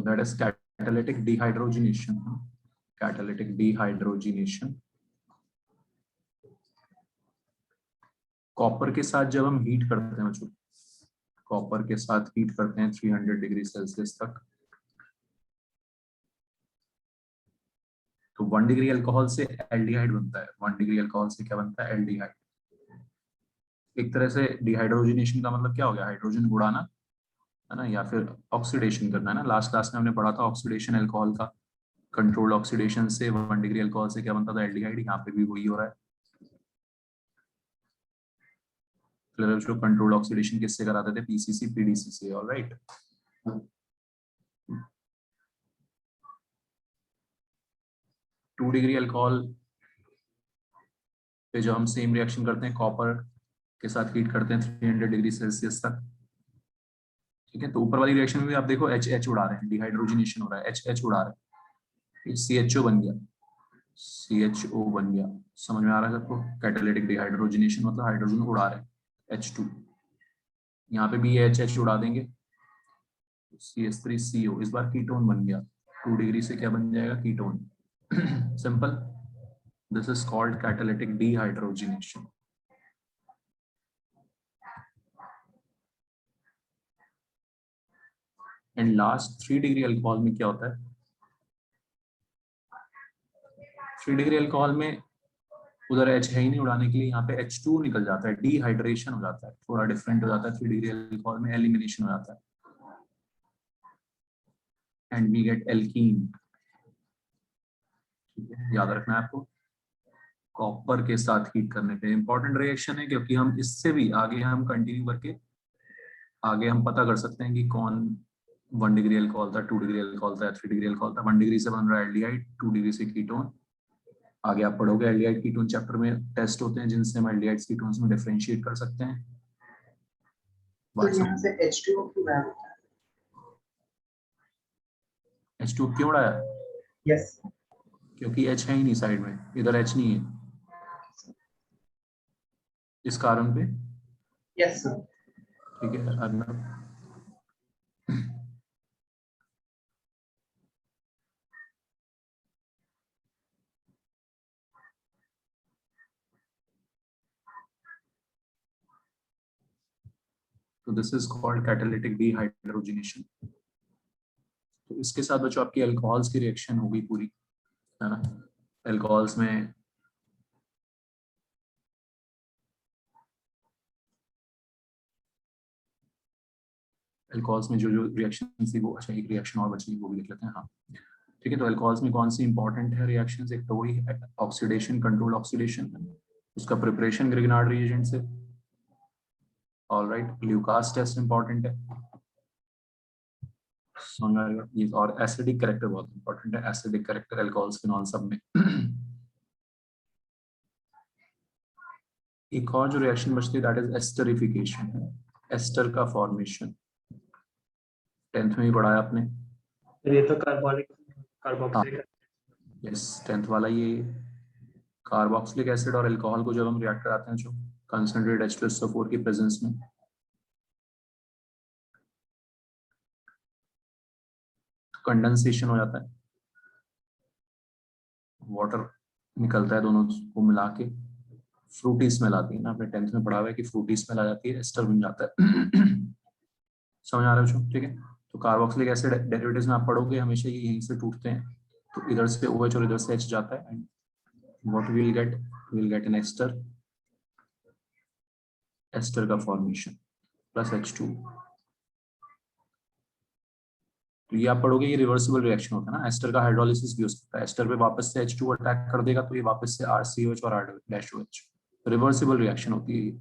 that is catalytic dehydrogenation. Catalytic dehydrogenation. Copper के साथ जब हम हीट करते हैं बच्चों, कॉपर के साथ हीट करते हैं 300 डिग्री सेल्सियस तक, तो 1 डिग्री अल्कोहल से एल्डिहाइड बनता है। 1 डिग्री अल्कोहल से क्या बनता है? एल्डिहाइड। एक तरह से डिहाइड्रोजनेशन का मतलब क्या हो गया? हाइड्रोजन उड़ाना है ना, या फिर ऑक्सीडेशन करना है ना। लास्ट क्लास में हमने पढ़ा था ऑक्सीडेशन अल्कोहल का, कंट्रोल्ड ऑक्सीडेशन से 1 डिग्री अल्कोहल से क्या बनता था? एल्डिहाइड। यहाँ पे भी वही हो रहा है। जो कंट्रोल्ड ऑक्सीडेशन किससे कराते थे? पीसीसी पीडीसी से। ऑलराइट, 2 डिग्री अल्कोहल पे जो हम सेम रिएक्शन करते हैं, कॉपर के साथ हीट करते हैं 300 डिग्री सेल्सियस तक, ठीक है। तो ऊपर वाली रिएक्शन में भी आप देखो एच एच उड़ा रहे हैं, डिहाइड्रोजनेशन हो रहा है, एच एच उड़ा रहे हैं, CHO बन गया, CHO बन गया। समझ में आ रहा है सबको? कैटालिटिक डिहाइड्रोजनेशन मतलब हाइड्रोजन उड़ा रहे हैं, H2। यहाँ पे भी ये एच एच उड़ा देंगे, CH3CO। इस बार कीटोन बन गया, 2 डिग्री से क्या बन जाएगा? Ketone. Simple. This is called catalytic dehydrogenation. And last 3 degree alcohol में क्या होता है? 3 डिग्री अल्कोहल में उधर H है ही नहीं उड़ाने के लिए, यहाँ पे H2 निकल जाता है, डिहाइड्रेशन हो जाता है, थोड़ा डिफरेंट हो जाता है। 3 डिग्री अल्कोहल में एलिमिनेशन हो जाता है एंड वी गेट एल्कीन। ठीक है, याद रखना है आपको। कॉपर के साथ हीट करने पे इंपॉर्टेंट रिएक्शन है, क्योंकि हम इससे भी आगे हम कंटिन्यू करके आगे हम पता कर सकते हैं कि कौन 1 डिग्री अल्कोहल था, 2 डिग्री अल्कोहल था, 3 डिग्री अल्कोहल था। 1 डिग्री से बन रहा है एल्डिहाइड, 2 डिग्री से कीटोन। आगे आप पढ़ोगे एल्डिहाइड कीटोन चैप्टर में टेस्ट होते हैं जिनसे हम एल्डिहाइड्स कीटोन्स में डिफरेंशिएट कर सकते हैं। तो यहाँ से H2O क्यों गायब होता है? H2 क्यों उड़ा है? यस, क्योंकि H है ही नहीं साइड में, इधर H नहीं है, इस कारण पे। Yes sir. ठीक है अर्नब। तो this is called catalytic dehydrogenation. तो इसके साथ बच्चों आपकी अल्कोहल्स की रिएक्शन होगी पूरी, है ना। अल्कोहल्स में जो जो रिएक्शन थी वो, अच्छा एक रिएक्शन और बची वो भी लिख लेते हैं। हाँ ठीक है, तो अल्कोहल्स में कौन सी इंपॉर्टेंट है रिएक्शंस? एक तो वही ऑक्सीडेशन, कंट्रोल ऑक्सीडेशन, उसका प्रिपरेशन ग्रिग्नार्ड रिएजेंट से। ऑलराइट, ल्यूकास टेस्ट इंपॉर्टेंट है, ये। और एसिडिक कैरेक्टर बहुत इंपॉर्टेंट है, एसिडिक कैरेक्टर अल्कोहल्स फिनॉल सब में। एक और जो रिएक्शन बचती है दैट इज एस्टरिफिकेशन, एस्टर का फॉर्मेशन। 10th में ही पढ़ा है आपने। ये तो कार्बोनिक कार्बोक्सिलिक। यस, 10th वाला ये कार्बोक्सिलिक एसिड और अल्कोहल को जब हम रिएक्ट कराते हैं जो कंसंट्रेटेड H2SO4 की प्रेजेंस में, कंडेंसेशन हो जाता है, वाटर निकलता है, दोनों को मिला के फ्रूटी स्मेल आती है ना। आपने 10th में पढ़ा हुआ है कि फ्रूटी स्मेल आ जाती है, एस्टर बन जाता है। समझ आ रहा है? ठीक है, तो कार्बोक्सिलिक एसिड डेरिवेटिव्स में आप पढ़ोगे हमेशा ये यहीं से टूटते हैं, तो इधर से OH और इधर से H जाता है, and what will get an ester, ester का फॉर्मेशन प्लस H2। तो ये आप पढ़ोगे, ये रिवर्सिबल रिएक्शन होता है ना। एस्टर का हाइड्रोलिसिस भी हो सकता है, एस्टर पे वापस से H2 अटैक कर देगा तो ये वापस से RCOH और R-OH, रिवर्सिबल रिएक्शन होती है ये।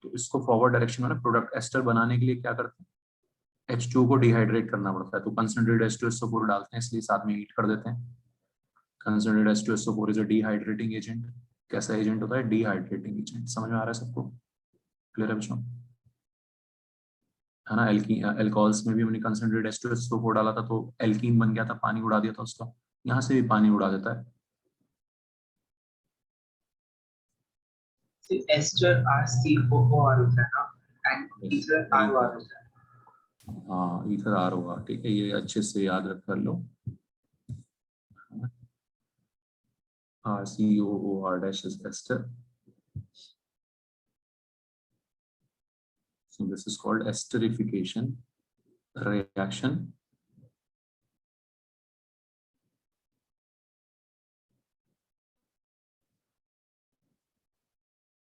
तो इसको फॉरवर्ड डायरेक्शन में प्रोडक्ट एस्टर बनाने के लिए क्या करते हैं? H2 को डिहाइड्रेट करना पड़ता है, तो कंसंट्रेटेड H2SO4 डालते हैं, इसलिए साथ में हीट कर देते हैं। Concentrated H2SO4 is a dehydrating agent. कैसा एजेंट होता है? Dehydrating agent. समझ में आ रहा है सबको? क्लियर है बच्चों? है ना। अल्कोहल्स में भी हमने कंसंट्रेटेड H2SO4 डाला था तो एल्कीन बन गया था, पानी उड़ा दिया था उसका। यहाँ से भी पानी उड़ा देता है। एस्टर RCOO होता है ना, एंड तीसरा ROR होता है। हाँ ईथर आर होगा, ठीक है, ये अच्छे से याद रख कर लो। RCOOR dash is ester. So this is called esterification reaction.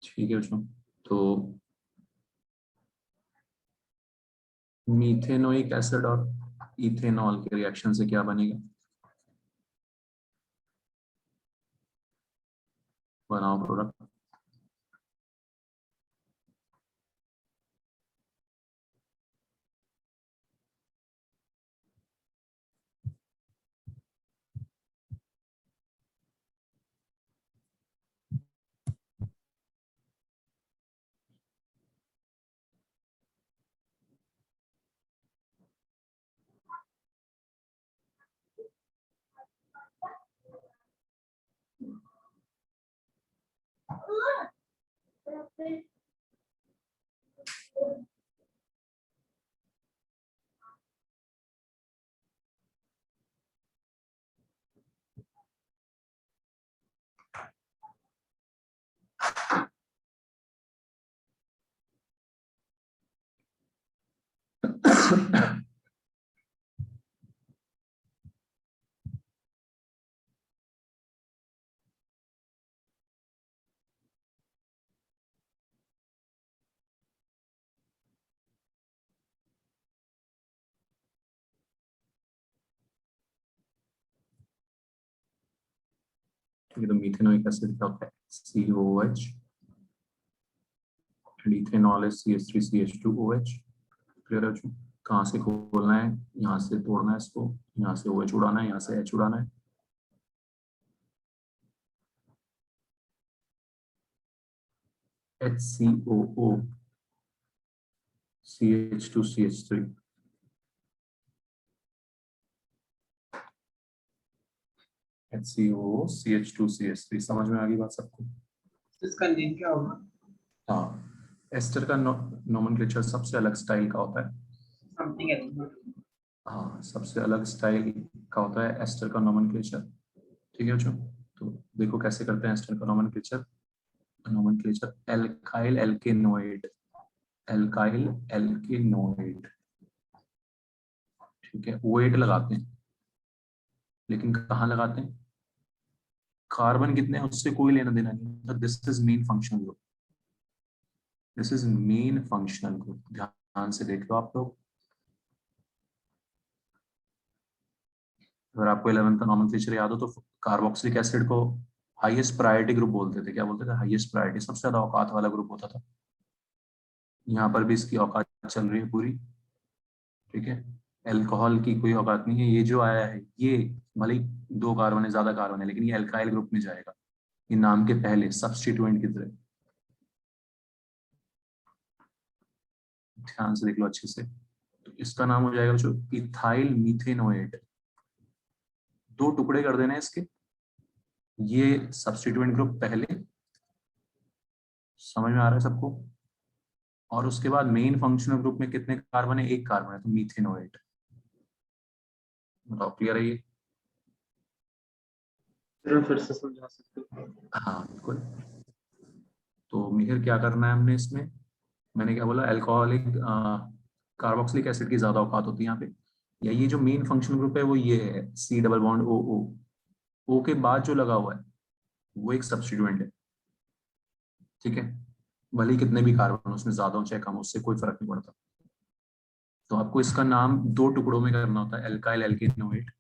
ठीक है बच्चों, तो मीथेनोइक एसिड और इथेनॉल के रिएक्शन से क्या बनेगा? बनाओ प्रोडक्ट। ठीक है, तो मीथेनोइक एसिड क्या होता है? COOH and ethanol is CH3CH2OH। Clear है बच्चों? कहाँ से खोलना है? यहाँ से तोड़ना है इसको, यहाँ से OH उड़ाना है, यहाँ से H उड़ाना है। HCOO CH2CH3। HCOO CH2CH3। समझ में आ गई बात सबको? इसका नेम क्या होगा? हाँ, एस्टर का नोमेनक्लेचर सबसे अलग स्टाइल का होता है। Something else. हाँ, सबसे अलग स्टाइल का होता है एस्टर का नोमेनक्लेचर। ठीक है बच्चों, तो देखो कैसे करते हैं एस्टर का nomenclature. Nomenclature alkyl alkanoate, alkyl alkanoate. ठीक है, ओएट लगाते हैं, लेकिन कहाँ लगाते हैं? कार्बन कितने हैं उससे कोई लेना देना नहीं। This is main functional group, this is main functional group. ध्यान से देख लो आप लोग। अगर आपको 11th का नोमेनक्लेचर याद हो तो कार्बोक्सिलिक एसिड को हाईएस्ट प्रायोरिटी ग्रुप बोलते थे। क्या बोलते थे? हाईएस्ट प्रायोरिटी, सबसे ज्यादा औकात वाला ग्रुप होता था। यहाँ पर भी इसकी औकात चल रही है पूरी। ठीक है, अल्कोहल की कोई औकात नहीं है। ये जो आया है ये भले ही 2 कार्बन है, ज्यादा कार्बन है, लेकिन ये अल्काइल ग्रुप में जाएगा। ये नाम के पहले सब्स्टिट्यूएंट की तरह। ध्यान से देख लो अच्छे से। तो इसका नाम हो जाएगा जो इथाइल मीथेनोएट। 2 टुकड़े कर देने हैं इसके। ये सब्स्टिट्यूएंट ग्रुप पहले, समझ में आ रहा है सबको? और उसके बाद मेन फंक्शनल ग्रुप में कितने कार्बन है? 1 कार्बन है, तो मीथेनोएट। बताओ, क्लियर है ये? फिर से समझा सकते हो? हाँ बिल्कुल। तो मिहिर क्या करना है हमने इसमें? मैंने क्या बोला? अल्कोहलिक कार्बोक्सिलिक एसिड की ज्यादा औकात होती है यहाँ पे। या ये जो मेन फंक्शनल ग्रुप है वो ये है, C double bond O O। O के बाद जो लगा हुआ है वो एक सब्स्टिट्यूएंट है। ठीक है, भले ही कितने भी कार्बन उसमें ज्यादा हो चाहे कम हो, उससे कोई फर्क नहीं पड़ता। तो आपको इसका नाम 2 टुकड़ों में करना होता है, एल्काइल एल्केनोइड।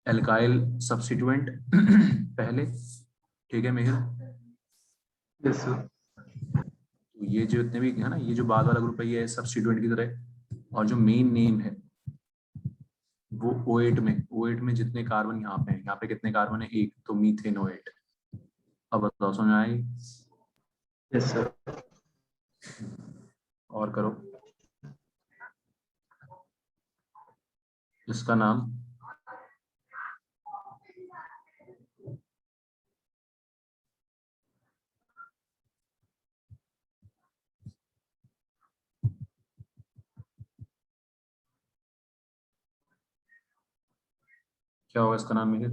एल्काइल सब्स्टिट्यूएंट पहले। ठीक है मिहिर? Yes sir. तो ये जो इतने भी है ना, ये जो बाद वाला ग्रुप है ये सब्स्टिट्यूएंट की तरह। और जो मेन नेम है वो O8 में, O8 में जितने कार्बन यहाँ पे हैं, यहाँ पे कितने कार्बन है? 1, तो मीथेनोएट। अब बताओ, समझ में आई? Yes sir. और करो। इसका नाम क्या होगा इसका नाम मिहिर?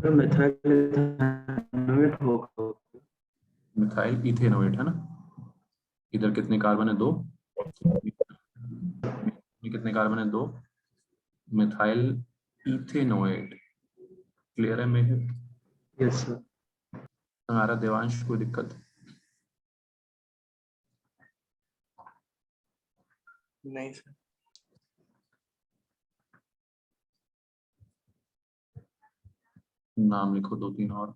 मिथाइल इथेनोएट होगा। मिथाइल इथेनोएट है ना। इधर कितने कार्बन है? 2। कितने कार्बन है? 2। Methyl ethanoate. क्लियर है मिहिर? Yes sir. हमारा देवांश कोई दिक्कत? नहीं सर। नाम लिखो 2-3 और।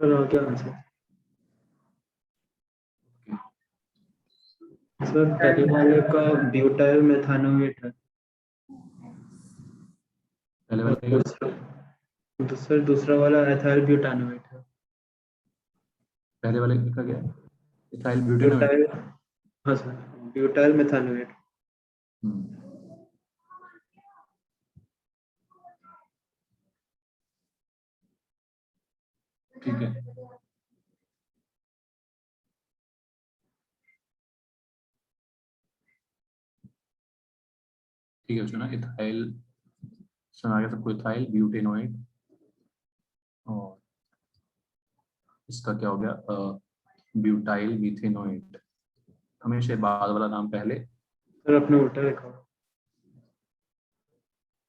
सर क्या आंसर? सर पहले वाले का ब्यूटाइल मेथानोएट है। पहले और वाले दूसरा वाला एथाइल ब्यूटानोएट है। पहले वाले का क्या है? इथाइल ब्यूटेनोएट। ब्यूटाइल, हाँ सर, ब्यूटाइल मेथानोएट। ठीक है। ठीक है, सुना इथाइल, सुना गया सबको, इथाइल ब्यूटेनोएट। और इसका क्या हो गया? ब्यूटाइल मीथेनोएट। हमेशा बाद वाला नाम पहले। सर आपने उल्टा लिखा।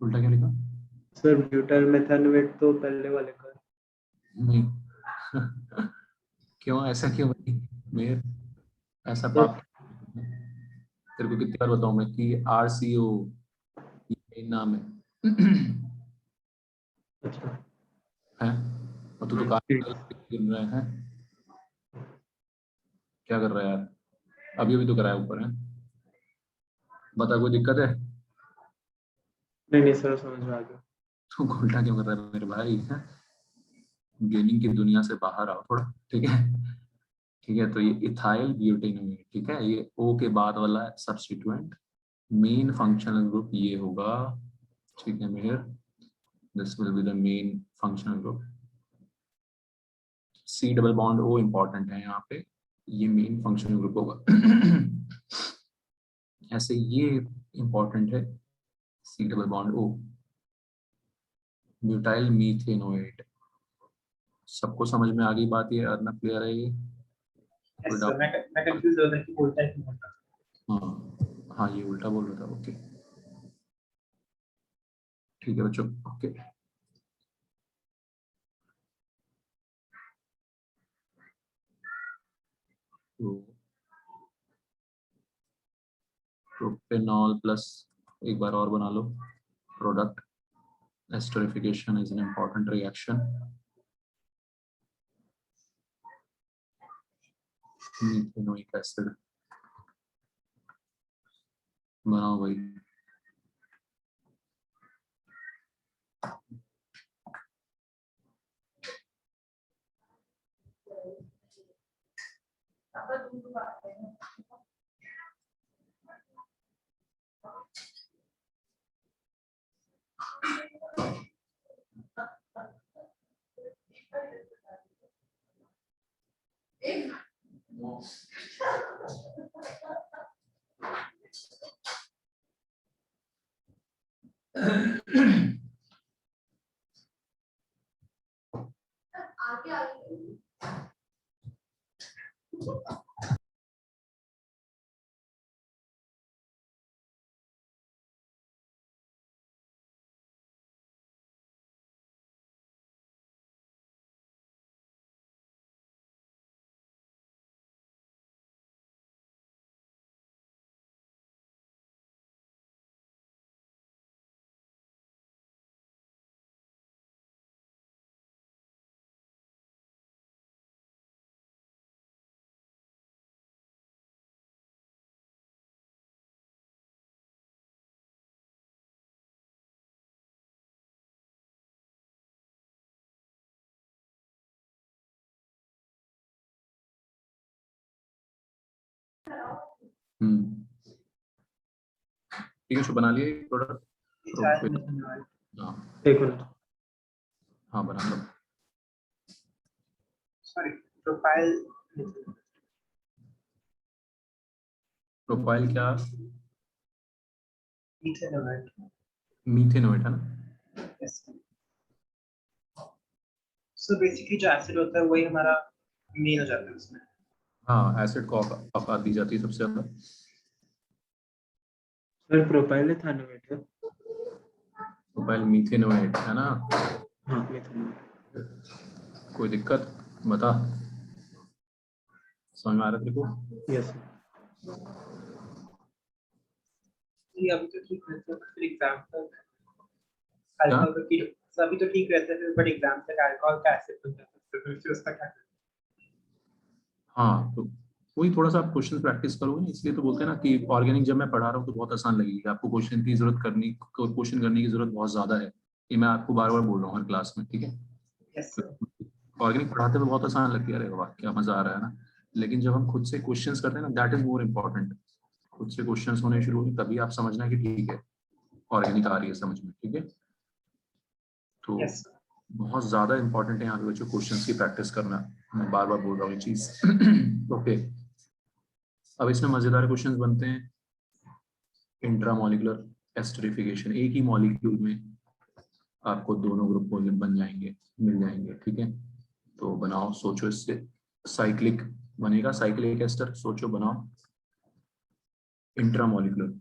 उल्टा क्या लिखा? सर ब्यूटाइल मेथानोएट तो पहले वाले का। नहीं। क्यों ऐसा क्यों भाई? मेरे ऐसा सर पाप? तेरे को कितनी बार बताऊं मैं कि RCO ये नाम है। अच्छा है? और तू तो ठीक। काफी गिन रहे हैं। क्या कर रहा है यार? अभी अभी तो कराया ऊपर है। बता, कोई दिक्कत है? नहीं सर, समझ में आ गया। तू उल्टा क्यों कर रहा है मेरे भाई? गेमिंग की दुनिया से बाहर आओ थोड़ा, ठीक है? ठीक है, तो ये इथाइल ब्यूटेनोएट, ठीक है, ये O के बाद वाला सब्स्टिट्यूएंट। मेन फंक्शनल ग्रुप ये होगा, ठीक है mayor, this will be the main functional group. C double bond O important है यहाँ पे, ये मेन फंक्शनल ग्रुप होगा। ऐसे ये इंपॉर्टेंट है, C double bond O, butyl methanoate. सबको समझ में आ गई बात? ये अर्नब क्लियर है? ये कोई Yes, sir. डाउट? मैं कंफ्यूज हो रहा था कि उल्टा क्यों होता है। हाँ हाँ, ये उल्टा बोल रहा था। ओके, ठीक है बच्चों, ओके। तो प्रोपेनॉल प्लस, एक बार और बना लो, product esterification is an important reaction. Methanoic acid बनाओ भाई। ठीक है, बना लिए प्रोडक्ट। हाँ एक मिनट। हाँ बना लो। Sorry, profile. प्रोफाइल क्या? Ethanoate. मीथेनोएट है ना? Yes. So basically जो एसिड होता है वही हमारा मेन हो जाता है उसमें। हाँ, एसिड को औकात दी जाती है सबसे ज्यादा। सर प्रोपाइल एथानोएट है। प्रोफाइल मीथेनोएट है ना? हाँ मेथानोएट। कोई दिक्कत बता, समझ में आ रहा है तेरे को? यस ये अभी तो ठीक रहता है, फिर एग्जाम तक अल्कोहल का कीटो सभी तो ठीक रहते हैं, बट एग्जाम तक अल्कोहल का एसिड बन जाता है, तो फिर उसका क्या करें? हाँ, तो वही थोड़ा सा आप क्वेश्चन प्रैक्टिस करोगे ना, इसलिए तो बोलते हैं ना कि ऑर्गेनिक जब मैं पढ़ा रहा हूँ तो बहुत आसान लगेगी आपको। क्वेश्चन की जरूरत करनी, क्वेश्चन करने की जरूरत बहुत ज्यादा है, ये मैं आपको बार बार बोल रहा हूँ हर क्लास में, ठीक है? यस ऑर्गेनिक पढ़ाते हुए बहुत आसान लगती है, अरे वाह क्या मजा आ रहा है ना। लेकिन जब हम खुद से क्वेश्चंस करते हैं ना, दैट इज मोर इम्पोर्टेंट। खुद से क्वेश्चंस होने शुरू होंगे तभी आप समझना कि ठीक है ऑर्गेनिक आ रही है समझ में, ठीक है? तो यस बहुत ज्यादा इंपॉर्टेंट है यहाँ पे बच्चों क्वेश्चंस की प्रैक्टिस करना, मैं बार बार बोल रहा हूँ ये चीज। ओके, अब इसमें मजेदार क्वेश्चंस बनते हैं। इंट्रामोलिकुलर एस्टरिफिकेशन, एक ही मॉलिक्यूल में आपको दोनों ग्रुप बन जाएंगे, मिल जाएंगे, ठीक है? तो बनाओ, सोचो, इससे साइक्लिक बनेगा, साइक्लिक एस्टर, सोचो बनाओ। इंट्रामोलिकुलर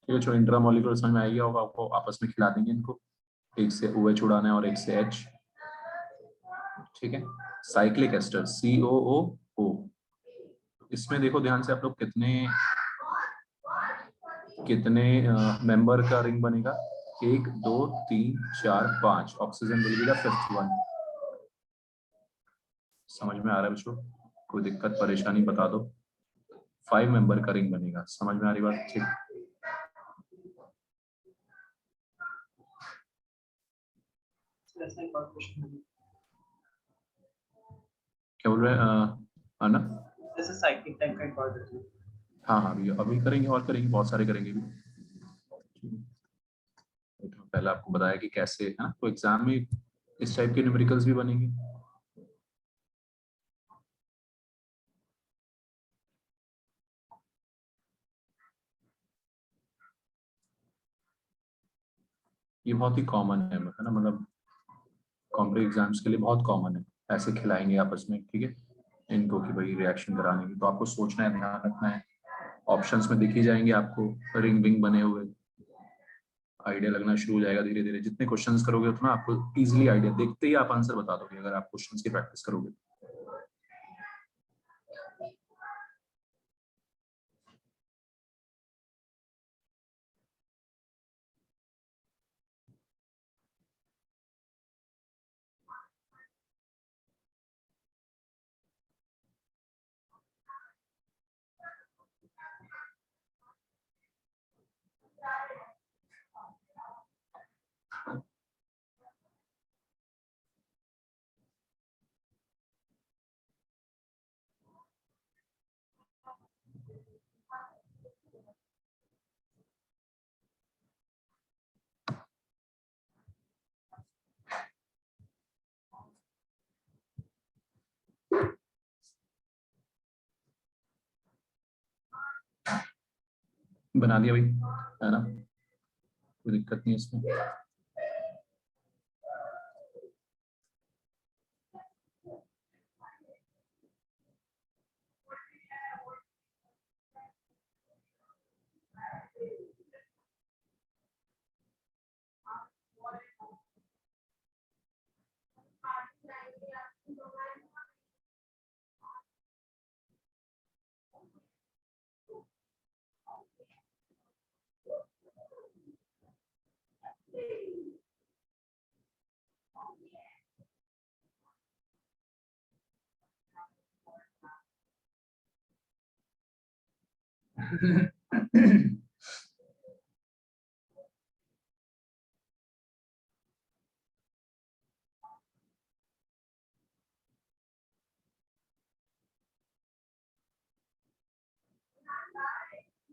ठीक है, जो इंट्रामोलिकुलर समझ में आएगी होगा आपको, आपस में खिला देंगे इनको, एक से OH उड़ाना है और एक से H, ठीक है? साइक्लिक एस्टर COOO, इसमें देखो ध्यान से आप लोग, कितने कितने मेंबर का रिंग बनेगा? 1 2 3 4 5, oxygen will be the fifth one. समझ में आ रहा है बच्चों? कोई दिक्कत परेशानी बता दो। 5 मेंबर का रिंग बनेगा, समझ में आ रही बात? ठीक, ऐसा एक और क्वेश्चन है, क्या बोल रहे हैं आना? जैसे साइक्लिक टाइप का एक और क्वेश्चन। हाँ हाँ, अभी अभी करेंगे और करेंगे, बहुत सारे करेंगे भी। तो पहले आपको बताया कि कैसे है ना, तो एग्जाम में इस टाइप के न्यूमेरिकल्स भी बनेंगे। ये बहुत ही कॉमन है ना, मतलब कॉम्पिटिटिव एग्जाम्स के लिए बहुत कॉमन है, ऐसे खिलाएंगे आपस में, ठीक है? इनको कि भाई रिएक्शन कराने की, तो आपको सोचना है, ध्यान रखना है। ऑप्शंस में दिख ही जाएंगे आपको रिंग विंग बने हुए, आइडिया लगना शुरू हो जाएगा धीरे धीरे। जितने क्वेश्चंस करोगे उतना आपको इजीली आइडिया, देखते ही आप आंसर बता दोगे अगर आप क्वेश्चंस की प्रैक्टिस करोगे। बना दिया भाई, है ना, कोई दिक्कत नहीं है इसमें।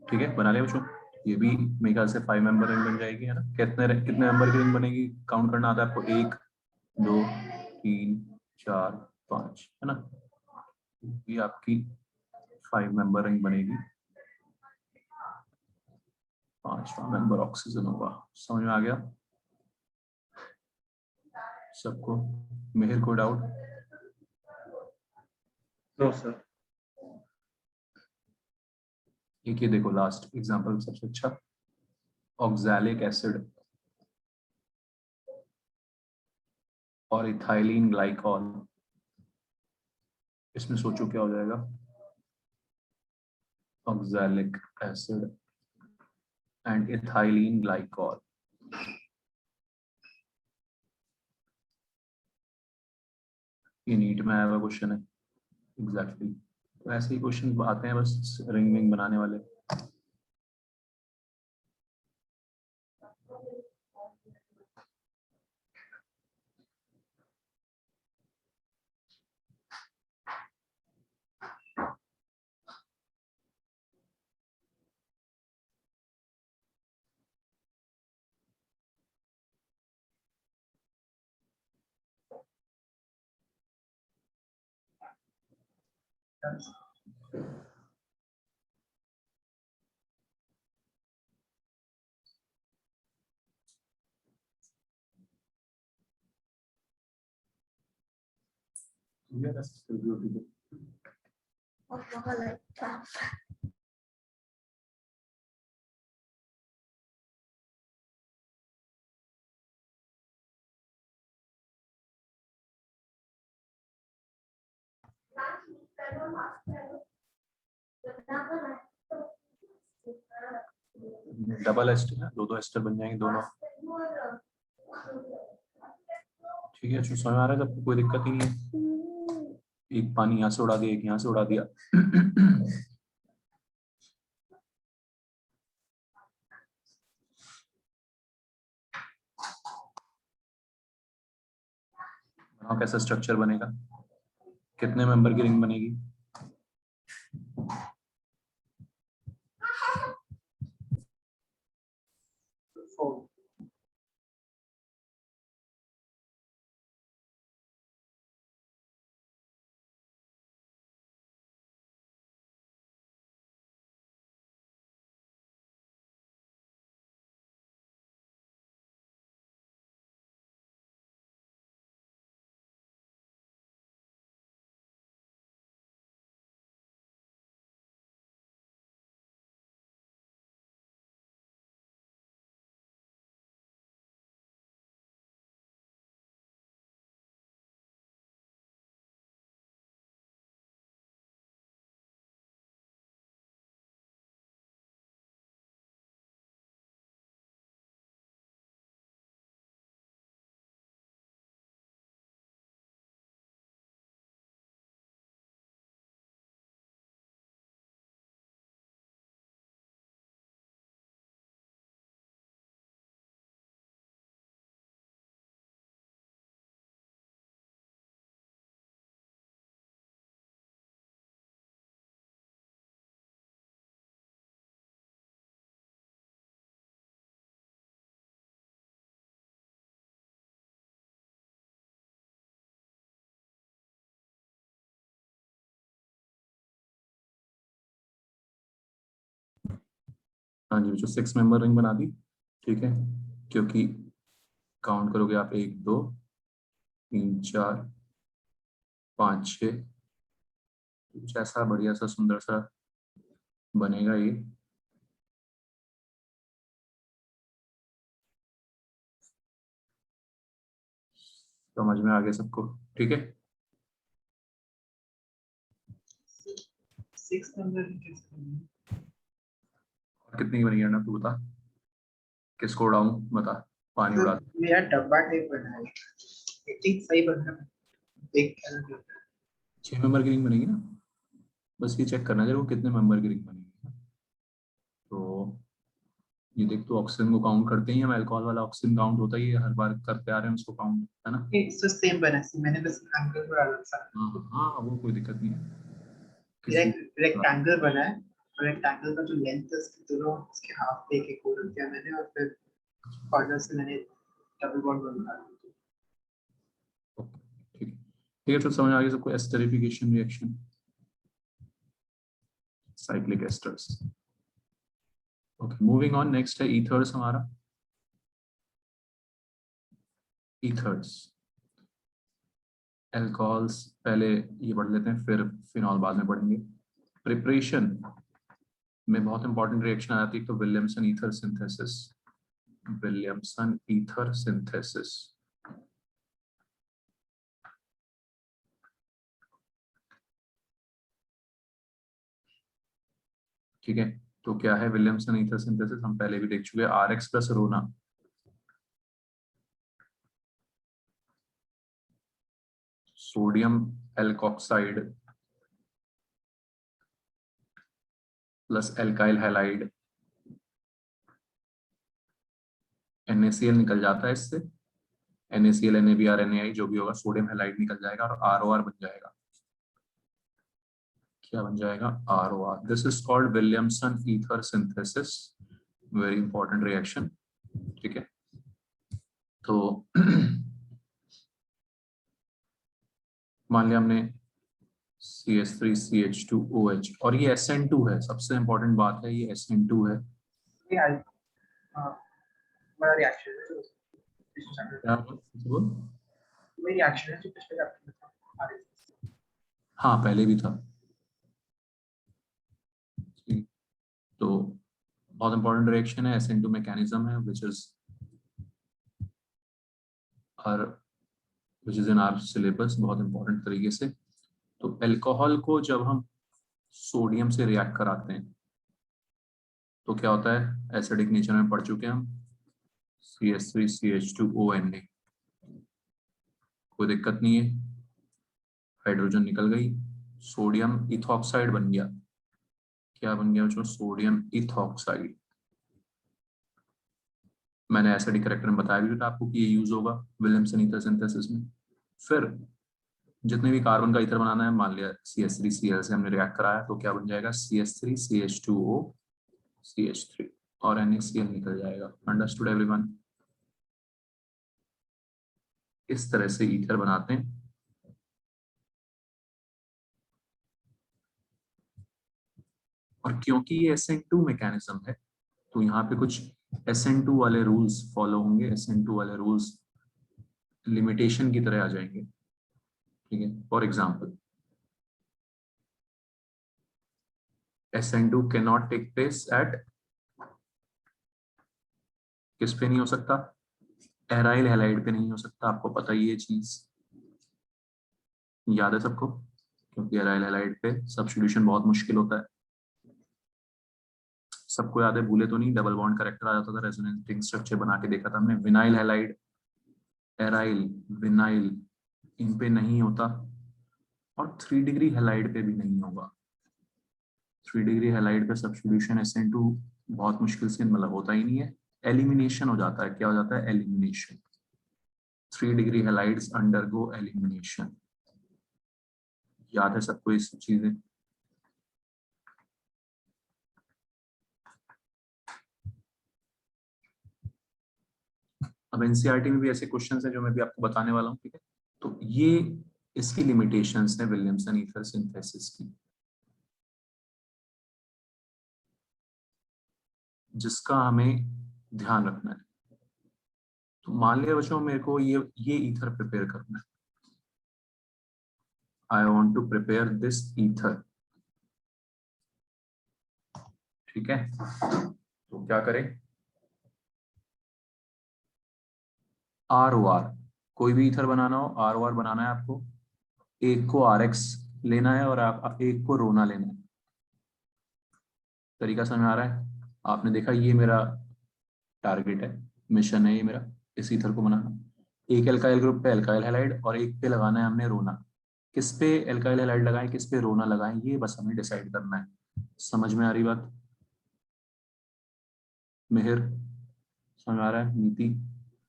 ठीक है, बना लिया बच्चों। ये भी मेरे ख्याल से 5 मेंबर रिंग बन जाएगी, है ना। कितने कितने मेंबर की रिंग बनेगी, काउंट करना आता है आपको? 1 2 3 4 5, है ना। ये आपकी 5 मेंबर रिंग बनेगी। 5वां मेंबर ऑक्सीजन होगा। समझ में आ गया सबको? मेहर को डाउट? No sir. एक ये देखो लास्ट एग्जांपल सबसे अच्छा, ऑक्सैलिक एसिड और इथाइलिन ग्लाइकॉल। इसमें सोचो क्या हो जाएगा? Oxalic acid and ethylene glycol. ये नीट में आया हुआ क्वेश्चन है एग्जैक्टली। तो ऐसे ही क्वेश्चन आते हैं बस रिंग विंग बनाने वाले। डबल एस्टर है, दो दो एस्टर बन जाएंगे दोनों। ठीक है, समझ में आ रहा है सबको? कोई दिक्कत ही नहीं है। एक पानी यहाँ से उड़ा दिया, एक यहाँ से उड़ा दिया। बनाओ कैसा स्ट्रक्चर बनेगा, कितने मेंबर की रिंग बनेगी? हाँ जी बच्चों 6 मेंबर रिंग बना दी, ठीक है, क्योंकि काउंट करोगे आप 1 2 3 4 5 6, कुछ ऐसा बढ़िया सा सुंदर सा बनेगा ये। समझ में आ गया सबको, ठीक है। 6 नंबर कैसे बनेगी? और कितनी की बनेगी ना तू बता, किसको उड़ाऊं बता, पानी उड़ा। मेरा डब्बा टाइप बना है, आई थिंक सही बन रहा है, देख कर 6 मेंबर की रिंग बनेगी ना, बस ये चेक करना जरूर कितने मेंबर की रिंग बनेगी। तो ये देख, तो ऑक्सीजन को काउंट करते ही हम अल्कोहल वाला ऑक्सीजन काउंट होता ही है, हर बार करते आ रहे हैं उसको काउंट, है ना। इट्स द सेम बना है, मैंने बस एंगल पर अलग सा हाँ हाँ हाँ, वो कोई दिक्कत नहीं है मेरा किसी। एक रेक्टेंगल बना है, और रेक्टेंगल का जो लेंथ है उसके दोनों उसके हाफ पे एक और रख दिया मैंने, और फिर कॉर्नर से मैंने डबल बॉन्ड बना दिया। ठीक है, ठीक है, तो समझ आ गया सबको, esterification reaction, cyclic asters. Okay, moving on, next है ईथर्स हमारा। ईथर्स, अल्कोहल्स पहले ये पढ़ लेते हैं, फिर फिनॉल बाद में पढ़ेंगे। प्रिपरेशन में बहुत इंपॉर्टेंट रिएक्शन आ जाती है, तो Williamson ether synthesis, Williamson ether synthesis. ठीक है, तो क्या है विलियमसन ईथर सिंथेसिस, हम पहले भी देख चुके हैं, RX प्लस रोना, sodium alkoxide plus alkyl halide, NaCl निकल जाता है इससे, NaCl NaBr NaI जो भी होगा, सोडियम हैलाइड निकल जाएगा और ROR बन जाएगा। क्या बन जाएगा? ROR। This is called Williamson ether synthesis, very important reaction, ठीक है। तो मान लिया हमने CH3CH2OH, और ये SN2 है, सबसे इंपॉर्टेंट बात है ये SN2 है। ये आई मेरा रिएक्शन है जो पिछले चैप्टर क्या बोल? मेरी रिएक्शन है जो पिछले चैप्टर में था। हाँ पहले भी था, ठीक। तो बहुत इंपॉर्टेंट रिएक्शन है, SN2 मैकेनिज्म है, और which is in our syllabus, बहुत इंपॉर्टेंट तरीके से। तो अल्कोहल को जब हम सोडियम से रिएक्ट कराते हैं तो क्या होता है, एसिडिक नेचर में पढ़ चुके हैं हम, CH3CH2ONA, कोई दिक्कत नहीं है, हाइड्रोजन निकल गई, सोडियम इथॉक्साइड बन गया। क्या बन गया बच्चों? Sodium ethoxide. मैंने एसिडिक करेक्टर में बताया भी था आपको कि ये यूज होगा विलियमसन ईथर सिंथेसिस में। फिर जितने भी कार्बन का ईथर बनाना है, मान लिया CH3Cl से हमने रिएक्ट कराया, तो क्या बन जाएगा? CH3CH2O CH3 और NaCl निकल जाएगा। Understood everyone? इस तरह से ईथर बनाते हैं। और क्योंकि ये SN2 मैकेनिज्म है, तो यहाँ पे कुछ SN2 वाले रूल्स फॉलो होंगे, SN2 वाले रूल्स लिमिटेशन की तरह आ जाएंगे, ठीक है। For example, SN2 cannot take place at, किस पे नहीं हो सकता? एराइल हैलाइड पे नहीं हो सकता, आपको पता ही ये चीज, याद है सबको, क्योंकि एराइल हैलाइड पे सब्स्टिट्यूशन बहुत मुश्किल होता है। सबको याद है, भूले तो नहीं, डबल बॉन्ड करेक्टर आ जाता था, रेजोनेटिंग स्ट्रक्चर बना के देखा था हमने। विनाइल हैलाइड, एराइल, विनाइल, इन पे नहीं होता, और 3 डिग्री हैलाइड पे भी नहीं होगा। 3 डिग्री हैलाइड पे सब्स्टिट्यूशन SN2 बहुत मुश्किल से, मतलब होता ही नहीं है, एलिमिनेशन हो जाता है। क्या हो जाता है? Elimination. 3 degree halides undergo elimination. याद है सबको ये सब चीजें? अब NCERT में भी ऐसे क्वेश्चंस हैं जो मैं भी आपको बताने वाला हूँ, ठीक है। तो ये इसकी लिमिटेशंस है विलियमसन ईथर सिंथेसिस की। जिसका हमें ध्यान रखना है। तो मान लिया बच्चों मेरे को ये ईथर प्रिपेयर करना है, I want to prepare this ether, ठीक है। तो क्या करें, ROR, कोई भी ईथर बनाना हो ROR बनाना है आपको, एक को RX लेना है और आप एक को रोना लेना है। तरीका समझ आ रहा है? आपने देखा ये मेरा टारगेट है, मिशन है ये मेरा, इस ईथर को बनाना। एक एल्काइल ग्रुप पे एल्काइल हैलाइड और एक पे लगाना है हमने रोना। किस पे एल्काइल हैलाइड लगाएं, किस पे रोना लगाएं, ये बस हमें डिसाइड करना है। समझ में आ रही बात? मिहिर समझ आ रहा है? नीति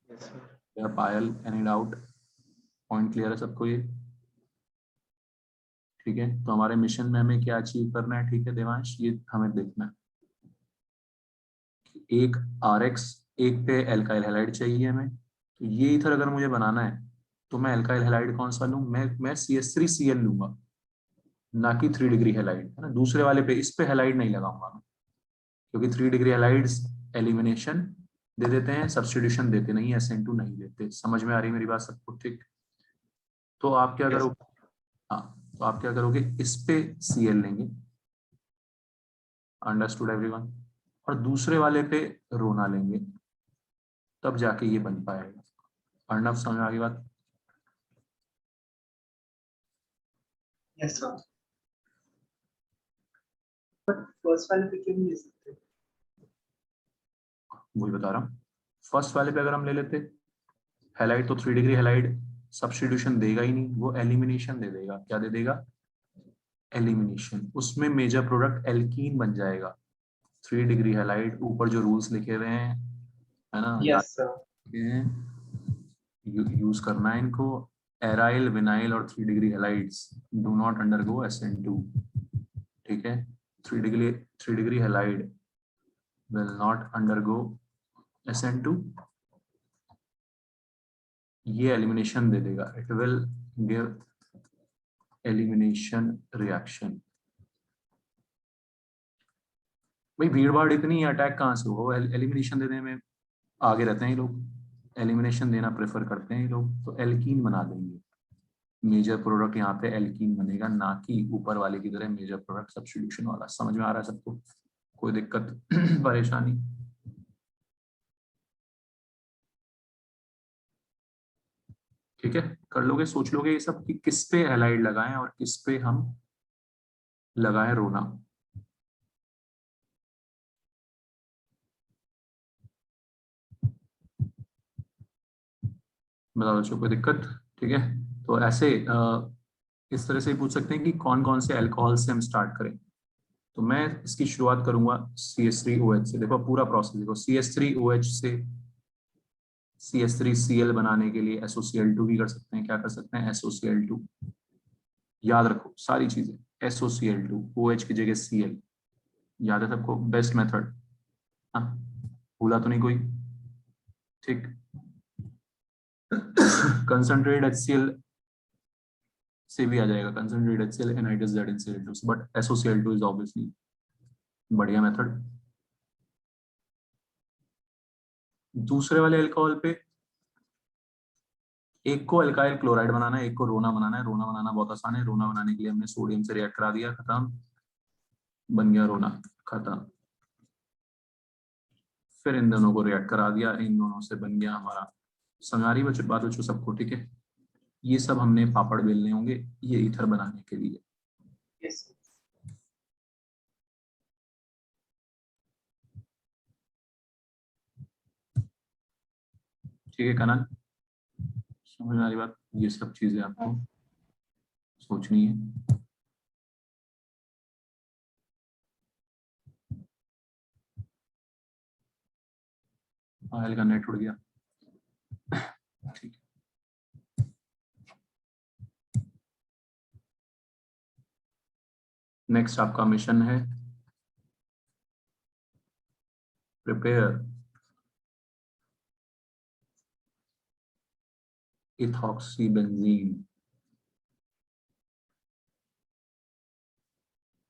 Yes, sir. या पायल, एनी डाउट? पॉइंट क्लियर है सबको ये? ठीक है, तो हमारे मिशन में हमें क्या अचीव करना है, ठीक है देवांश, ये हमें देखना है। एक RX, एक पे एल्काइल हैलाइड चाहिए हमें। तो ये इधर अगर मुझे बनाना है तो मैं एल्काइल हैलाइड कौन सा लूं, मैं CH3Cl लूंगा, ना कि 3 डिग्री हैलाइड, है ना। दूसरे वाले पे, इस पे हैलाइड नहीं लगाऊंगा मैं, क्योंकि 3 डिग्री हैलाइड्स एलिमिनेशन दे देते हैं, सब्स्टिट्यूशन देते नहीं, SN2 नहीं देते। समझ में आ रही मेरी बात सबको? ठीक। तो आप क्या Yes. करोगे, हाँ, तो आप क्या करोगे, इस पे Cl लेंगे, अंडरस्टूड एवरीवन, और दूसरे वाले पे रोना लेंगे, तब जाके ये बन पाएगा। अर्णव समझ में आ गई बात? Yes, sir. But first वाले पे क्यों नहीं ले सकते? वही बता रहा हूँ, फर्स्ट वाले पे अगर हम ले लेते हैलाइड, तो 3 डिग्री हैलाइड सब्स्टिट्यूशन देगा ही नहीं, वो एलिमिनेशन दे देगा। क्या दे देगा? एलिमिनेशन। उसमें मेजर प्रोडक्ट एल्कीन बन जाएगा। 3 डिग्री हैलाइड, ऊपर जो रूल्स लिखे हुए हैं, है ना, याद Yes, sir. रखे हैं, यूज करना है इनको। एराइल, विनाइल और 3 degree halides do not undergo SN2, ठीक है। 3 degree halide will not undergo SN2, ये एलिमिनेशन दे देगा, it will give elimination reaction. भाई भीड़ भाड़ इतनी, अटैक कहाँ से होगा, एलिमिनेशन देने में आगे रहते हैं ये लोग, एलिमिनेशन देना प्रेफर करते हैं ये लोग, तो एल्कीन बना देंगे। मेजर प्रोडक्ट यहाँ पे एल्कीन बनेगा, ना कि ऊपर वाले की तरह मेजर प्रोडक्ट सब्स्टिट्यूशन वाला। समझ में आ रहा है सबको? कोई दिक्कत परेशानी? ठीक है, कर लोगे, सोच लोगे ये सब कि किस पे हैलाइड लगाएं और किस पे हम लगाएं रोना। बताओ बच्चों, कोई दिक्कत? ठीक है, तो ऐसे इस तरह से ही पूछ सकते हैं कि कौन कौन से अल्कोहल से हम स्टार्ट करें। तो मैं इसकी शुरुआत करूंगा CH3OH से। देखो पूरा प्रोसेस देखो, CH3OH से CH3Cl बनाने के लिए SOCl2 भी कर सकते हैं। क्या कर सकते हैं? SOCl2। याद रखो सारी चीजें, SOCl2, OH की जगह Cl, याद है सबको? बेस्ट मेथड, हाँ, भूला तो नहीं कोई? ठीक। कंसंट्रेट HCl से भी आ जाएगा, concentrate HCl anhydrous ZnCl2, but SOCl2 is obviously बढ़िया मेथड। दूसरे वाले अल्कोहल पे एक को अल्काइल क्लोराइड बनाना है, एक को रोना बनाना है। रोना बनाना बहुत आसान है, रोना बनाने के लिए हमने सोडियम से रिएक्ट करा दिया, खत्म, बन गया रोना, खत्म। फिर इन दोनों को रिएक्ट करा दिया, इन दोनों से बन गया हमारा। संगारी बच्चों, बात बच्चों सबको? ठीक है, ये सब हमने पापड़ बेलने होंगे ये ईथर बनाने के लिए। Yes, sir. ठीक है कनन, समझ में आ रही बात? ये सब चीजें आपको सोचनी है। पायल का नेट उड़ गया, ठीक है। नेक्स्ट आपका मिशन है प्रिपेयर इथॉक्सीबेंजीन,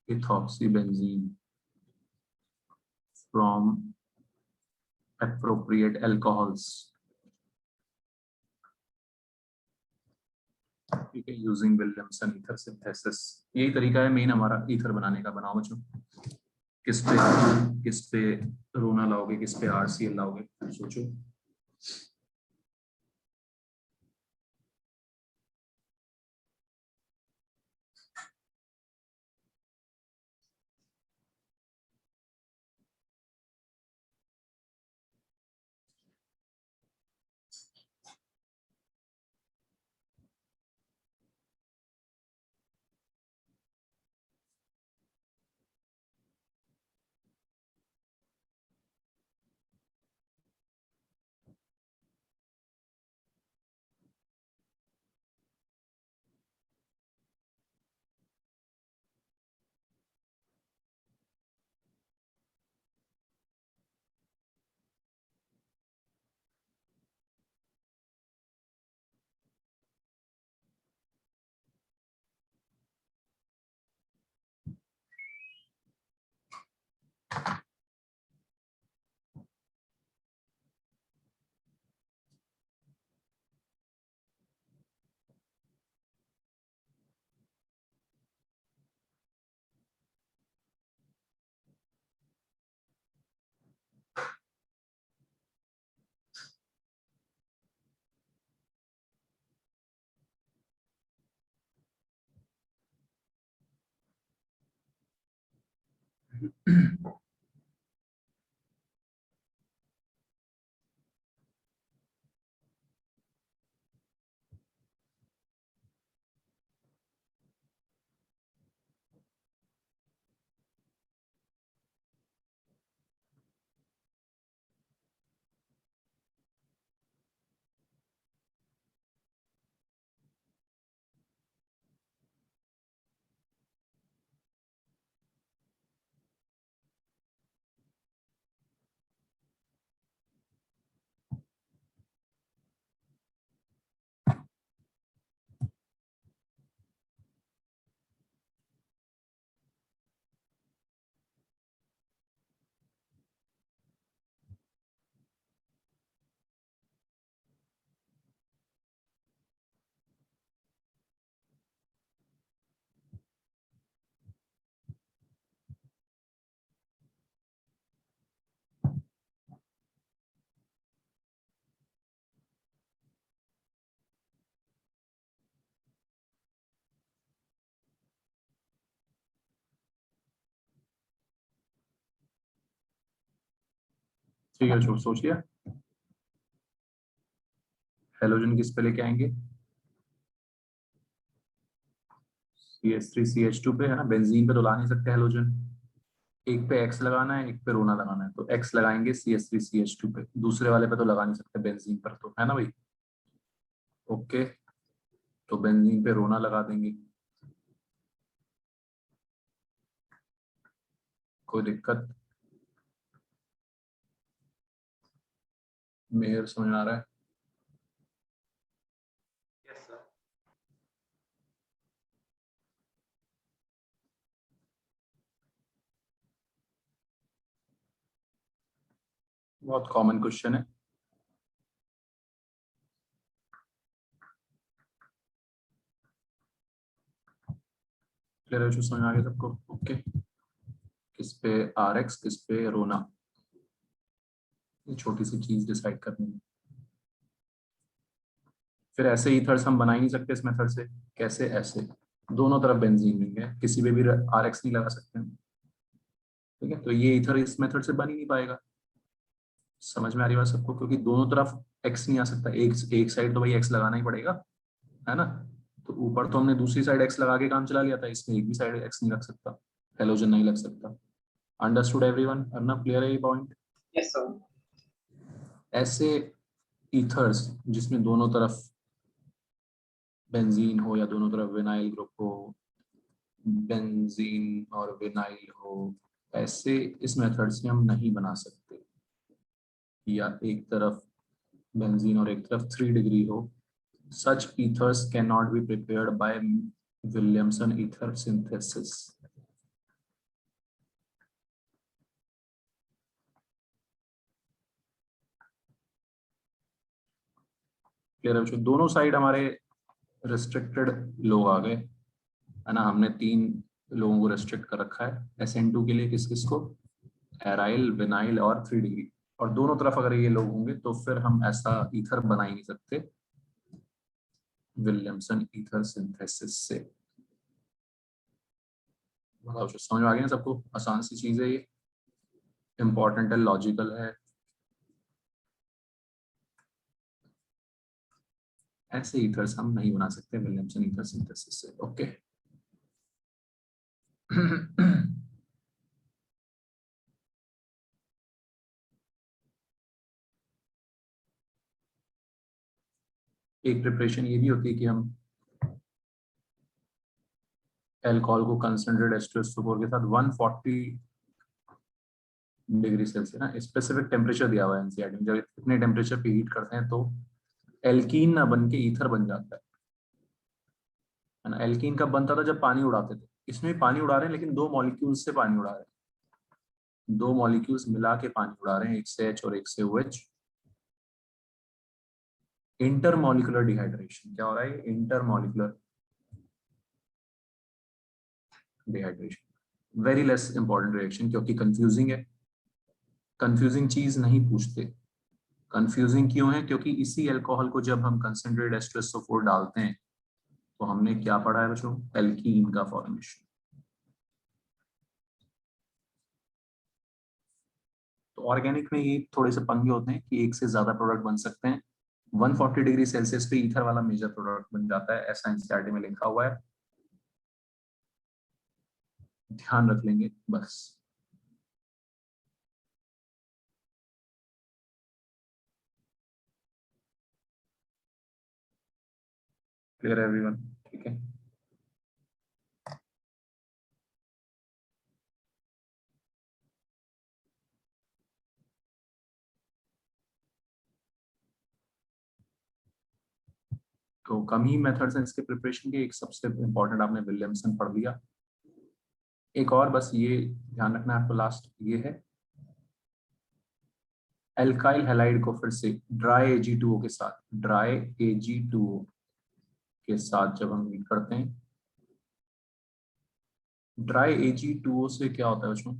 इथॉक्सीबेंजीन फ्रॉम appropriate alcohols. ठीक है, यूजिंग विलियमसन ईथर सिंथेसिस। यही तरीका है मेन हमारा ईथर बनाने का। बनाओ बच्चों, किस पे रोना लाओगे, किस पे RCl लाओगे, सोचो। ठीक है, सोच लिया। हेलोजन किस पे लेके आएंगे? CH3CH2 पे, है ना। बेंजीन पे तो ला नहीं सकते हेलोजन। एक पे X लगाना है, एक पे रोना लगाना है, तो X लगाएंगे CH3CH2 पे। दूसरे वाले पे तो लगा नहीं सकते बेंजीन पर, तो है ना भाई। ओके, तो बेंजीन पे रोना लगा देंगे, कोई दिक्कत? मेहर समझ आ रहा है? Yes, sir. बहुत कॉमन क्वेश्चन है। क्लियर है, समझ आ गया सबको? ओके, किस पे RX, किस पे रोना, ये छोटी सी चीज डिसाइड करनी है। फिर ऐसे ईथर्स हम बना ही नहीं सकते इस मेथड से। कैसे? ऐसे दोनों तरफ बेंजीन लेंगे, किसी पे भी RX नहीं लगा सकते हम। ठीक है, तो ये ईथर इस मेथड से बन ही नहीं पाएगा। समझ में आ रही बात सबको? क्योंकि दोनों तरफ X नहीं आ सकता, एक साइड तो भाई X लगाना ही पड़ेगा, है ना। तो ऊपर तो हमने दूसरी साइड X लगा के काम चला लिया था, इसमें एक भी साइड X नहीं लग सकता, हेलोजन नहीं लग सकता। Understood everyone? अर्नब, क्लियर है ये पॉइंट? Yes, sir. ऐसे ईथर्स जिसमें दोनों तरफ बेंजीन हो या दोनों तरफ विनाइल ग्रुप हो, बेंजीन और विनाइल हो, ऐसे इस मेथड से हम नहीं बना सकते। या एक तरफ बेंजीन और एक तरफ 3 डिग्री हो, such ethers cannot be prepared by Williamson ether synthesis. Clear है बच्चों? दोनों साइड हमारे रिस्ट्रिक्टेड लोग आ गए है ना। हमने 3 लोगों को रेस्ट्रिक्ट कर रखा है SN2 के लिए, किस किस को, एराइल, विनाइल और 3 डिग्री। और दोनों तरफ अगर ये लोग होंगे तो फिर हम ऐसा ईथर बना ही नहीं सकते विलियमसन ईथर सिंथेसिस से। बताओ समझ में आ गया ना सबको? आसान सी चीज है ये, इंपॉर्टेंट है, लॉजिकल है। ऐसे ईथर्स हम नहीं बना सकते विलियमसन ईथर सिंथेसिस से। ओके एक प्रिपरेशन ये भी होती है कि हम अल्कोहल को कंसंट्रेटेड H2SO4 के साथ 140 डिग्री सेल्सियस ना स्पेसिफिक टेम्परेचर दिया हुआ है एनसीईआरटी में, जब इतने टेम्परेचर पे हीट करते हैं तो एल्कीन ना बन के ईथर बन जाता है ना। एल्कीन कब बनता था? जब पानी उड़ाते थे। इसमें भी पानी उड़ा रहे हैं लेकिन 2 मॉलिक्यूल्स से पानी उड़ा रहे हैं, 2 मॉलिक्यूल्स मिला के पानी उड़ा रहे हैं, एक से H और एक से OH। इंटरमॉलिक्यूलर डिहाइड्रेशन क्या हो रहा है? Intermolecular dehydration very less important reaction, क्योंकि कंफ्यूजिंग है। कंफ्यूजिंग चीज नहीं पूछते। कंफ्यूजिंग क्यों है? क्योंकि इसी अल्कोहल को जब हम कंसंट्रेटेड H2SO4 डालते हैं तो हमने क्या पढ़ा है बच्चों? एल्कीन का फॉर्मेशन। तो ऑर्गेनिक में ये थोड़े से पंगे होते हैं कि एक से ज्यादा प्रोडक्ट बन सकते हैं। 140 डिग्री सेल्सियस पे ईथर वाला मेजर प्रोडक्ट बन जाता है, ऐसा एनसीईआरटी में लिखा हुआ है, ध्यान रख लेंगे बस। क्लियर है एवरीवन? ठीक है। तो कम ही मेथड्स हैं इसके प्रिपरेशन के। एक सबसे इंपॉर्टेंट आपने विलियमसन पढ़ लिया। एक और बस ये ध्यान रखना है आपको, लास्ट ये है, एल्काइल हैलाइड को फिर से ड्राई Ag2O के साथ, ड्राई Ag2O के साथ जब हम मीट करते हैं, ड्राई Ag2O से क्या होता है बच्चों?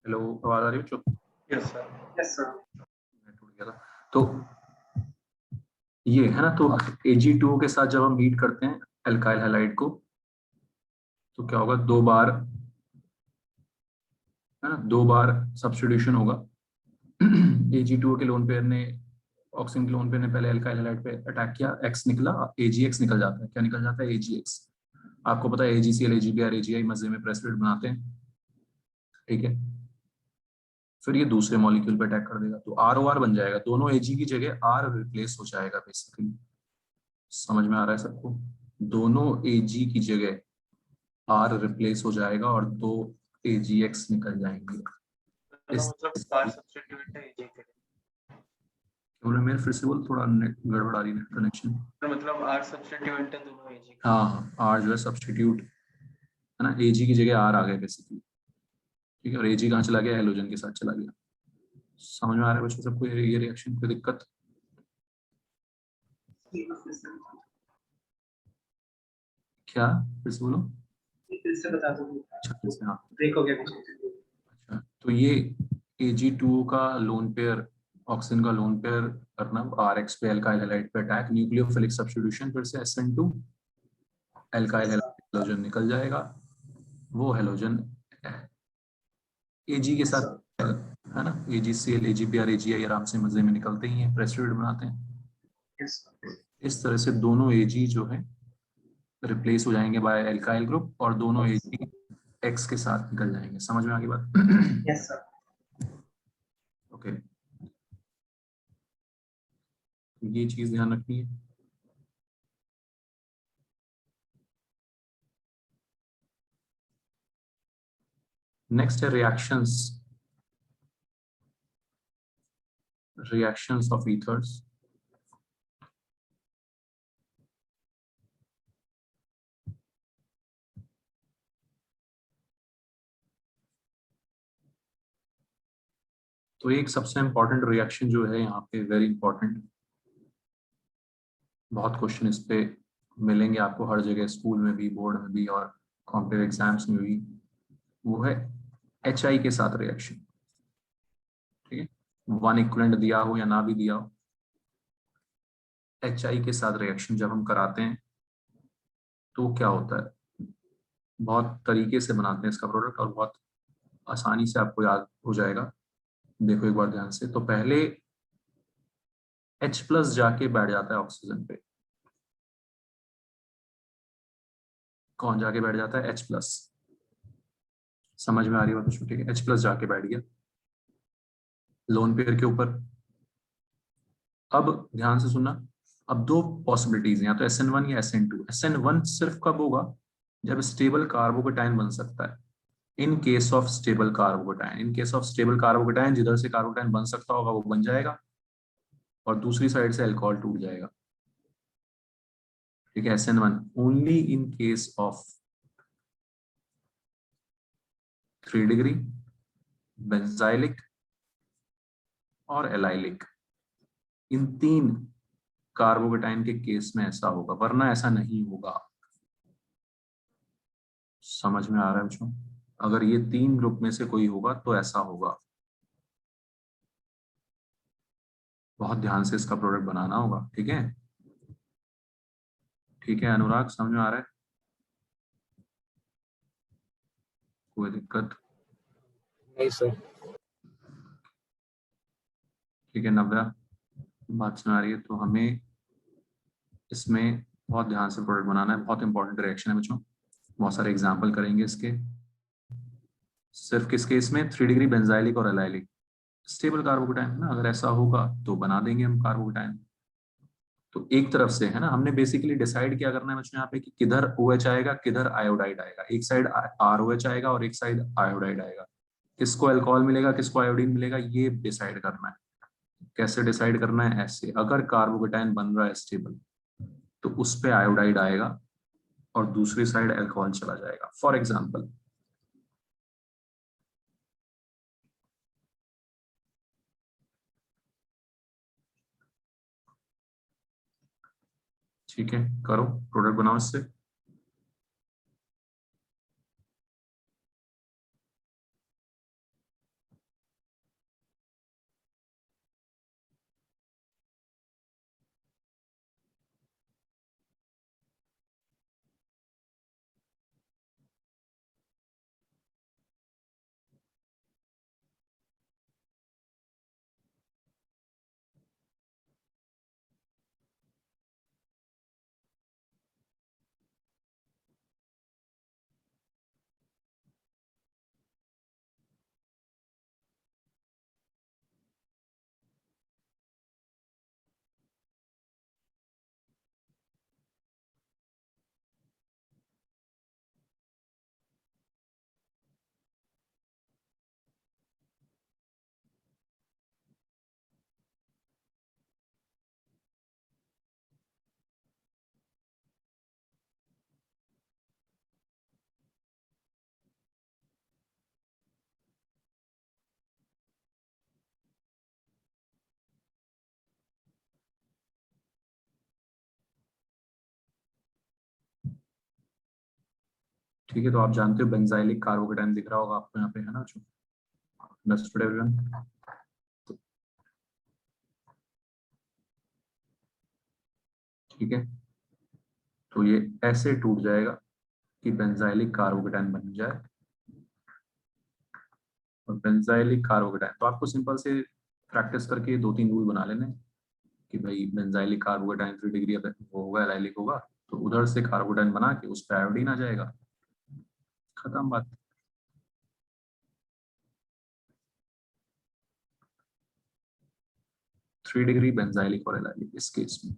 हेलो, आवाज आ रही है बच्चों? Yes sir. Yes, sir. Net टूट गया था। तो ये है ना, तो Ag2O के साथ जब हम हीट करते हैं एल्काइल हैलाइड को, तो क्या होगा, 2 बार, है ना, 2 बार सब्स्टिट्यूशन होगा। Ag2O के लोन पेयर ने, ऑक्सीजन के लोन पेयर ने पहले एल्काइल हैलाइड पे अटैक किया, X निकला, AgX निकल जाता है। क्या निकल जाता है? AgX। आपको पता है AgCl, AgBr, AgI मजे में प्रेसिपिटेट बनाते हैं, ठीक है। फिर ये दूसरे मॉलिक्यूल पे अटैक कर देगा, तो ROR बन जाएगा, दोनों Ag की जगह R रिप्लेस हो जाएगा बेसिकली। समझ में आ रहा है सबको? दोनों Ag की जगह R रिप्लेस हो जाएगा और 2 AgX निकल जाएंगे। मतलब R सब्स्टिट्यूट है Ag के लिए। बोले मेरे, फिर से बोल, थोड़ा नेट गड़बड़ा रही, नेट कनेक्शन। तो मतलब R सब्स्टिट्यूट है दोनों Ag के। हाँ हाँ, R जो है सब्स्टिट्यूट, है ना, Ag की जगह R आ गया बेसिकली, ठीक है। और Ag कहाँ चला गया? हेलोजन के साथ चला गया। समझ में आ रहा है बच्चों सबको ये रिएक्शन? कोई दिक्कत? क्या? फिर से बोलो। फिर से बता दो। अच्छा, फिर से, हाँ। ब्रेक हो गया पीछे। अच्छा, तो ये Ag2O का लोन पेयर, ऑक्सीजन का लोन पेयर करना RX पे एल्काइल हैलाइड पे अटैक, न्यूक्लियोफिलिक सब्स्टिट्यूशन, फिर से SN2, एल्काइल हेलोजन निकल जाएगा। वो हेलोजन Ag के साथ, है ना, AgCl, AgBr, AgI आराम से मजे में निकलते ही हैं, प्रेसिपिटेट बनाते हैं। इस तरह से दोनों Ag जो है रिप्लेस हो जाएंगे बाय एल्काइल ग्रुप, और दोनों Ag X के साथ निकल जाएंगे। समझ में आ गई बात? Yes sir. ओके, ये चीज ध्यान रखनी है। नेक्स्ट है रिएक्शंस ऑफ ईथर्स। तो एक सबसे इंपॉर्टेंट रिएक्शन जो है यहाँ पे, वेरी इंपॉर्टेंट, बहुत क्वेश्चन इस पे मिलेंगे आपको हर जगह, स्कूल में भी, बोर्ड में भी, और कॉम्पिटिटिव एग्जाम्स में भी, वो है HI के साथ रिएक्शन, ठीक है। 1 इक्विवेलेंट दिया हो या ना भी दिया हो, HI के साथ रिएक्शन जब हम कराते हैं तो क्या होता है, बहुत तरीके से बनाते हैं इसका प्रोडक्ट, और बहुत आसानी से आपको याद हो जाएगा। देखो एक बार ध्यान से, तो पहले H+ जाके बैठ जाता है ऑक्सीजन पे। कौन जाके बैठ जाता है? H+। समझ में आ रही है बात? ठीक है, H+ जाके बैठ गया लोन पेयर के ऊपर। अब ध्यान से सुनना, अब 2 पॉसिबिलिटीज हैं, या तो SN1 या SN2। SN1 सिर्फ कब होगा? जब स्टेबल कार्बोकेटाइन बन सकता है। In case of stable carbocation, in case of stable carbocation, जिधर से कार्बोकेटाइन बन सकता होगा वो बन जाएगा, और दूसरी साइड से अल्कोहल टूट जाएगा, ठीक है। SN1 only in case of 3 degree, benzylic और एलाइलिक। इन 3 कार्बोकेटाइन के केस में ऐसा होगा, वरना ऐसा नहीं होगा। समझ में आ रहा है बच्चों? अगर ये 3 ग्रुप में से कोई होगा तो ऐसा होगा। बहुत ध्यान से इसका प्रोडक्ट बनाना होगा, ठीक है। ठीक है अनुराग, समझ में आ रहा है? कोई दिक्कत? नहीं सर। ठीक है नव्या, बात सुना रही है, तो हमें इसमें बहुत ध्यान से प्रोडक्ट बनाना है। बहुत इंपॉर्टेंट रिएक्शन है बच्चों, बहुत सारे एग्जाम्पल करेंगे इसके। सिर्फ किस केस में? 3 डिग्री, बेंजाइलिक और एलाइलिक, स्टेबल कार्बोकेटाइन, है ना। अगर ऐसा होगा तो बना देंगे हम कार्बोकेटाइन। तो एक तरफ से, है ना, हमने बेसिकली डिसाइड क्या करना है बच्चों यहाँ पे, कि किधर OH आएगा, किधर आयोडाइड आएगा। एक साइड ROH आएगा और एक साइड आयोडाइड आएगा। किसको अल्कोहल मिलेगा, किसको आयोडीन मिलेगा, ये डिसाइड करना है। कैसे डिसाइड करना है? ऐसे, अगर कार्बोकेटाइन बन रहा है स्टेबल, तो उस पे आयोडाइड आएगा और दूसरी साइड अल्कोहल चला जाएगा। फॉर एग्जाम्पल, ठीक है, करो प्रोडक्ट बनाओ इससे। ठीक है, तो आप जानते हो बेंजाइलिक कार्बोकेटाइन दिख रहा होगा आपको यहाँ पे, है ना जो, अंडरस्टूड एवरीवन? ठीक है, तो ये ऐसे टूट जाएगा कि बेंजाइलिक कार्बोकेटाइन बन जाए। और बेंजाइलिक कार्बोकेटाइन तो आपको सिंपल से प्रैक्टिस करके 2-3 रूल बना लेने कि भाई बेंजाइलिक कार्बोकेटाइन 3 डिग्री वो होगा, एलाइलिक होगा, तो उधर से कार्बोकेटाइन बना के उस पर आयोडीन आ जाएगा, खत्म बात। थ्री डिग्री बेंजाइलिक और एलाइलिक इस केस में।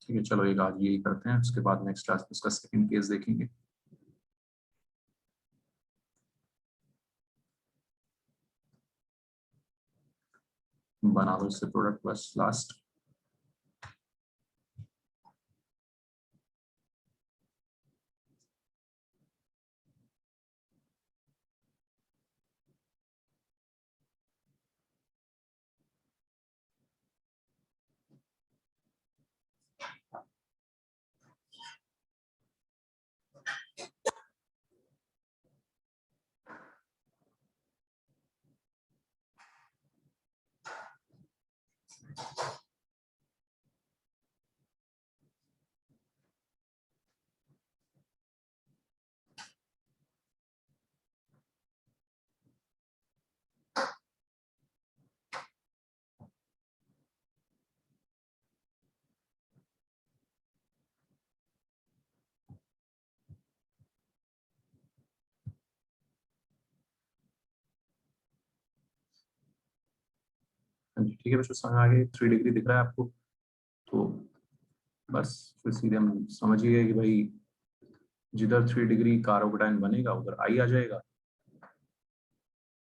ठीक है, चलो एक आज यही करते हैं, उसके बाद नेक्स्ट क्लास में इसका सेकंड केस देखेंगे। बना दो इससे प्रोडक्ट बस लास्ट। ठीक है बच्चों, समझ आ गए? 3 डिग्री दिख रहा है आपको? तो बस फिर सीधे हम समझ ही गए कि भाई जिधर 3 डिग्री कार्बोकेटाइन बनेगा उधर आई आ जाएगा,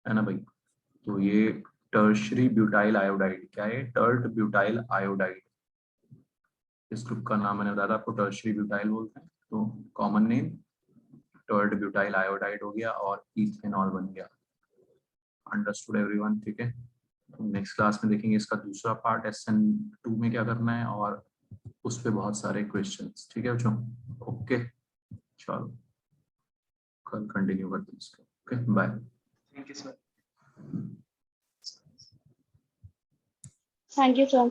है ना भाई? तो ये टर्शरी ब्यूटाइल आयोडाइड, क्या है? Tert butyl iodide. इस ग्रुप का नाम मैंने बताया था आपको, टर्शरी ब्यूटाइल बोलते हैं, तो common name tert butyl iodide हो गया और इथेनॉल बन गया। Understood everyone? ठीक है, नेक्स्ट क्लास में देखेंगे इसका दूसरा पार्ट, SN2 में क्या करना है, और उस पे बहुत सारे क्वेश्चंस। ठीक है बच्चों, ओके चलो कल कंटिन्यू करते हैं इसको। Okay bye. Thank you sir. Thank you, sir.